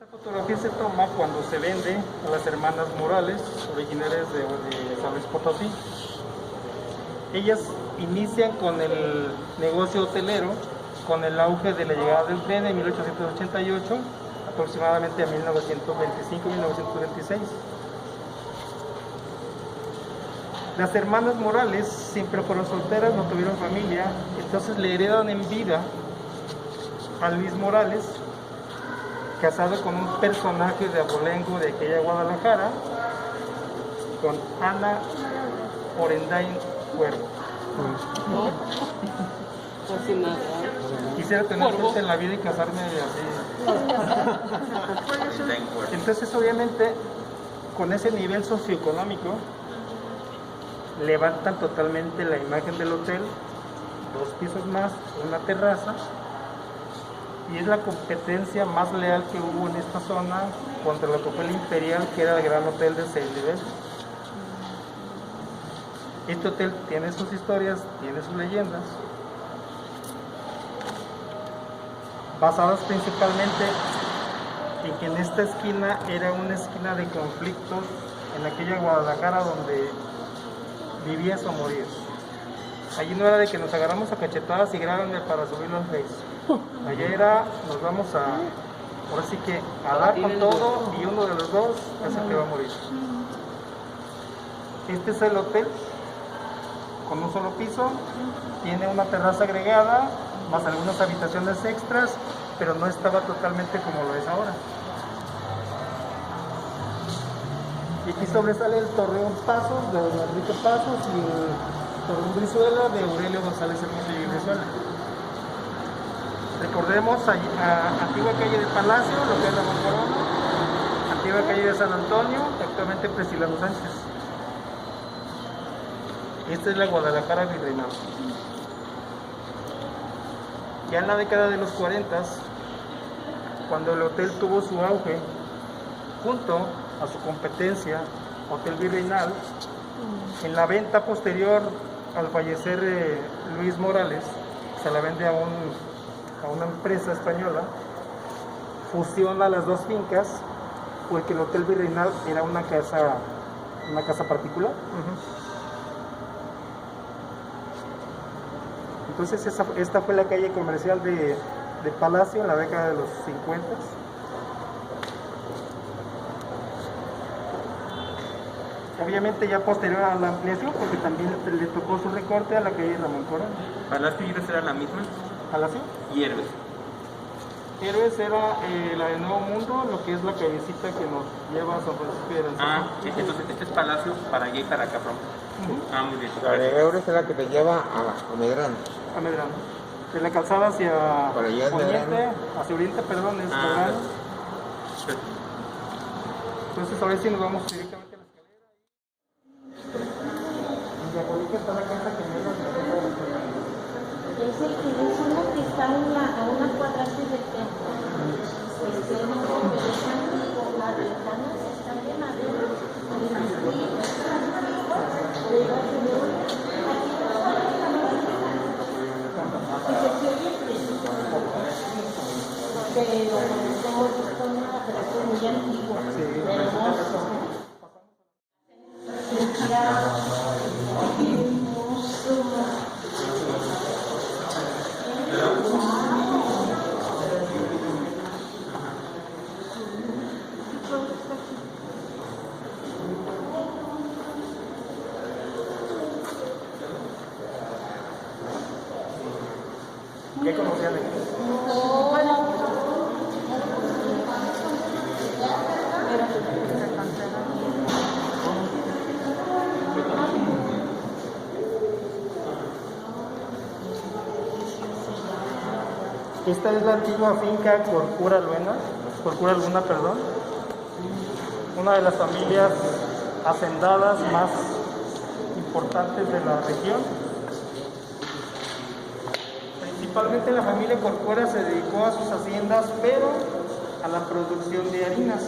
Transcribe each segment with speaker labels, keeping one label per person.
Speaker 1: Esta fotografía se toma cuando se vende a las hermanas Morales, originarias de San Luis Potosí. Ellas inician con el negocio hotelero con el auge de la llegada del tren en 1888, aproximadamente a 1925-1926. Las hermanas Morales siempre fueron solteras, no tuvieron familia, entonces le heredan en vida a Luis Morales, casado con un personaje de abolengo de aquella Guadalajara, con Ana Orendain Cuervo. Quisiera tener suerte en la vida y casarme así. Entonces, obviamente, con ese nivel socioeconómico, levantan totalmente la imagen del hotel, 2 pisos más, una terraza, y es la competencia más leal que hubo en esta zona contra lo que fue el Imperial, que era el gran hotel de 6 niveles. Este hotel tiene sus historias, tiene sus leyendas, basadas principalmente en que en esta esquina era una esquina de conflictos en aquella Guadalajara donde vivías o morías. Allí no era de que nos agarramos a cachetadas y grábenme para subir los Face. Allá era, nos vamos a, ahora sí que a dar con todo, y uno de los dos es el que va a morir. Este es el hotel con un solo piso, tiene una terraza agregada, más algunas habitaciones extras, pero no estaba totalmente como lo es ahora. Y aquí sobresale el Torreón Pasos de Don Enrique Pasos y el Torreón Brizuela de Aurelio González Hermoso y Brizuela. Recordemos antigua calle del Palacio, lo que es Ramón Corona, antigua calle de San Antonio, actualmente Prisciliano Sánchez. Esta es la Guadalajara virreinal. Ya en la década de los 40, cuando el hotel tuvo su auge, junto a su competencia, Hotel Virreinal, en la venta posterior al fallecer Luis Morales, se la vende a una empresa española, fusiona las dos fincas, porque el Hotel Virreinal era una casa particular. Entonces esta fue la calle comercial de Palacio en la década de los 50. Obviamente ya posterior a la ampliación, porque también le tocó su recorte a la calle Ramón Corona.
Speaker 2: ¿Palacio y Héroes era la misma?
Speaker 1: ¿Palacio?
Speaker 2: Y Héroes.
Speaker 1: Héroes era la de Nuevo Mundo, lo que es la callecita que nos lleva a San Francisco de Aranzazu.
Speaker 2: Entonces este es Palacio para allá y para acá, muy bien.
Speaker 3: La de Héroes es la que te lleva a Medrano.
Speaker 1: A Medrano. De la calzada hacia
Speaker 3: Oriente,
Speaker 1: hacia Oriente, perdón, es Medrano. Entonces ahora sí nos vamos directamente a la escalera. En Diabólica está la casa que me
Speaker 4: Es el que es uno que está a una cuadra del templo. Es antiguo, las ventanas están de madera. Pero no hemos visto nada, pero es muy antiguo.
Speaker 1: ¿Qué conocían de aquí? Esta es la antigua finca Corcura Luna, perdón. Una de las familias hacendadas más importantes de la región. Principalmente la familia Corcuera se dedicó a sus haciendas, pero a la producción de harinas.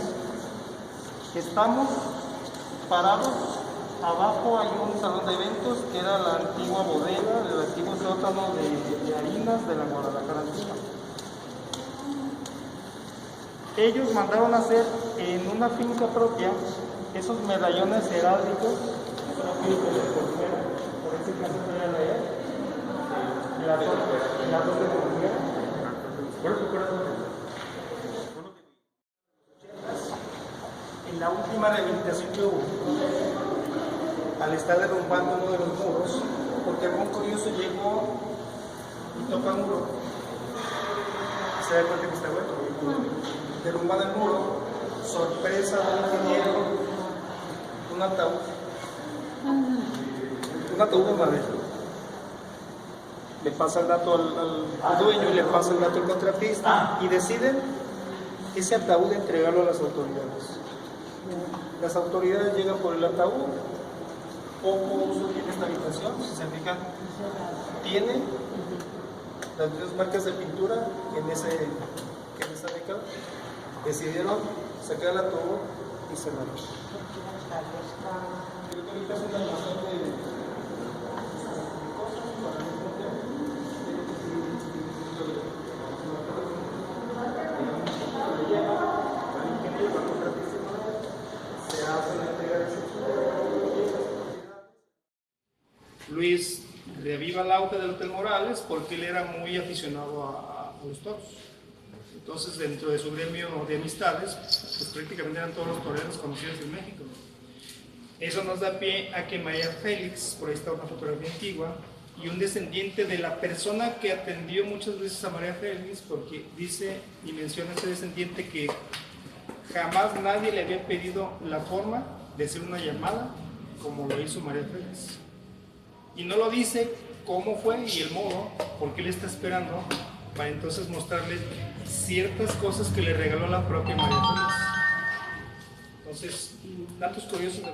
Speaker 1: Estamos parados, abajo hay un salón de eventos que era la antigua bodega, el antiguo sótano de harinas de la Guadalajara antigua. ellos mandaron a hacer en una finca propia esos medallones heráldicos propios de la cordillera, por ese caso que voy a leer, la torre de cordillera. En la última rehabilitación que hubo, al estar derrumbando uno de los muros, porque algún curioso llegó y toca el muro, se da cuenta que está bueno, derrumban el muro, sorpresa del ingeniero, un ataúd de madera. Le pasa el dato al dueño y le pasa el dato al contratista y deciden ese ataúd entregarlo a las autoridades. Las autoridades llegan por el ataúd, poco uso tiene esta habitación, si se fijan, tiene las mismas marcas de pintura que en esa década. Decidieron sacar el ataúd y cerrarlo. Creo que ahorita es una almacén de Luis reviva el auge del Hotel Morales porque él era muy aficionado a los toros. Entonces, dentro de su gremio de amistades, pues prácticamente eran todos los toreros conocidos en México. Eso nos da pie a que María Félix, por ahí está una fotografía antigua, y un descendiente de la persona que atendió muchas veces a María Félix, porque dice y menciona este descendiente que jamás nadie le había pedido la forma de hacer una llamada como lo hizo María Félix. Y no lo dice cómo fue y el modo, porque él está esperando para entonces mostrarle ciertas cosas que le regaló la propia María Félix. Entonces, datos curiosos de...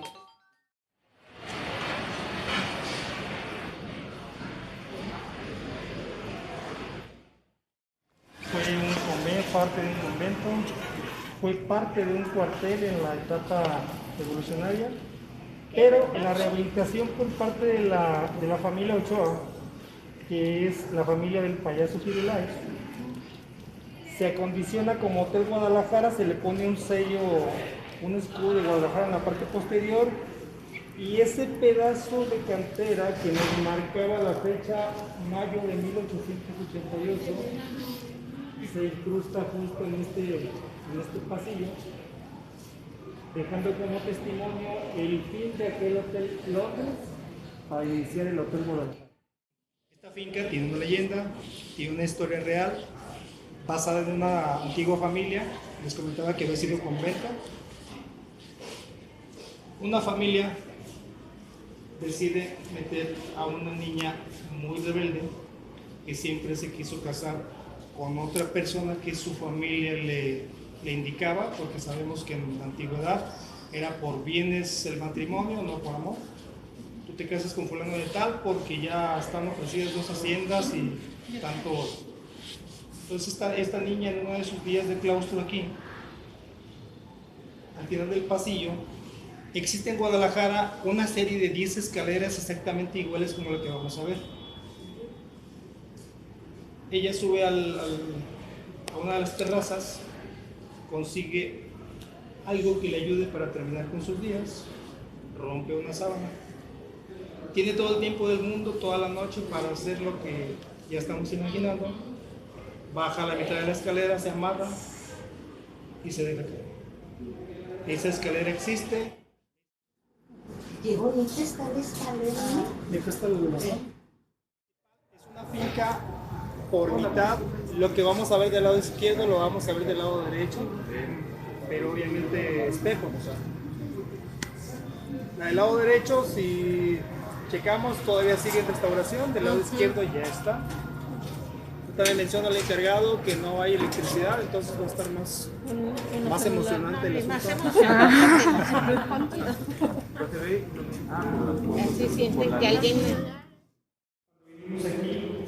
Speaker 1: parte de un convento, fue parte de un cuartel en la etapa revolucionaria, pero en la rehabilitación por parte de la familia Ochoa, que es la familia del payaso Firulais, se acondiciona como Hotel Guadalajara, se le pone un sello, un escudo de Guadalajara en la parte posterior, y ese pedazo de cantera que nos marcaba la fecha mayo de 1888 se incrusta justo en este pasillo, dejando como testimonio el fin de aquel Hotel Londres para iniciar el Hotel Guadalajara. Esta finca tiene una leyenda, tiene una historia real basada en una antigua familia. Les comentaba que había sido convento. Una familia decide meter a una niña muy rebelde que siempre se quiso casar con otra persona que su familia le indicaba, porque sabemos que en la antigüedad era por bienes el matrimonio, no por amor. Tú te casas con fulano de tal porque ya están ofrecidas 2 haciendas y tanto oro. Entonces esta niña en uno de sus días de claustro aquí, al final del pasillo, existe en Guadalajara una serie de 10 escaleras exactamente iguales como la que vamos a ver. Ella sube a una de las terrazas, consigue algo que le ayude para terminar con sus días, rompe una sábana. Tiene todo el tiempo del mundo, toda la noche para hacer lo que ya estamos imaginando. Baja a la mitad de la escalera, se amarra y se deja caer. Esa escalera existe.
Speaker 4: Qué bonita está la escalera.
Speaker 1: Deja esta iluminación. Es una finca por mitad. Lo que vamos a ver del lado izquierdo lo vamos a ver del lado derecho, pero obviamente espejo. La del lado derecho, si checamos, todavía sigue en restauración. Del lado izquierdo ya está. También menciona al encargado que no hay electricidad, entonces va a estar más emocionante el asunto.
Speaker 4: Más emocionante. Así sienten que alguien...
Speaker 1: Vivimos aquí,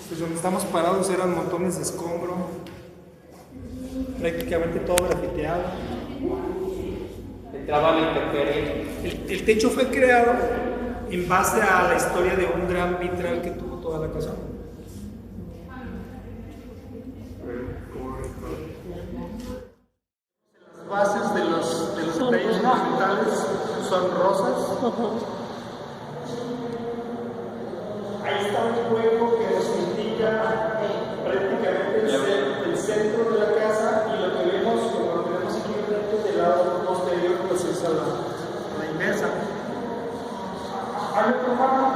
Speaker 1: pues donde estamos parados eran montones de escombro, prácticamente todo grafiteado.
Speaker 2: Entraba la intemperie.
Speaker 1: El techo fue creado en base a la historia de un gran vitral que tuvo toda la casa. horizontales son rosas. Ahí está un hueco que nos indica prácticamente el centro de la casa, y lo que vemos, como lo tenemos aquí enfrente del lado posterior, pues es a la inversa. Hay otro mapa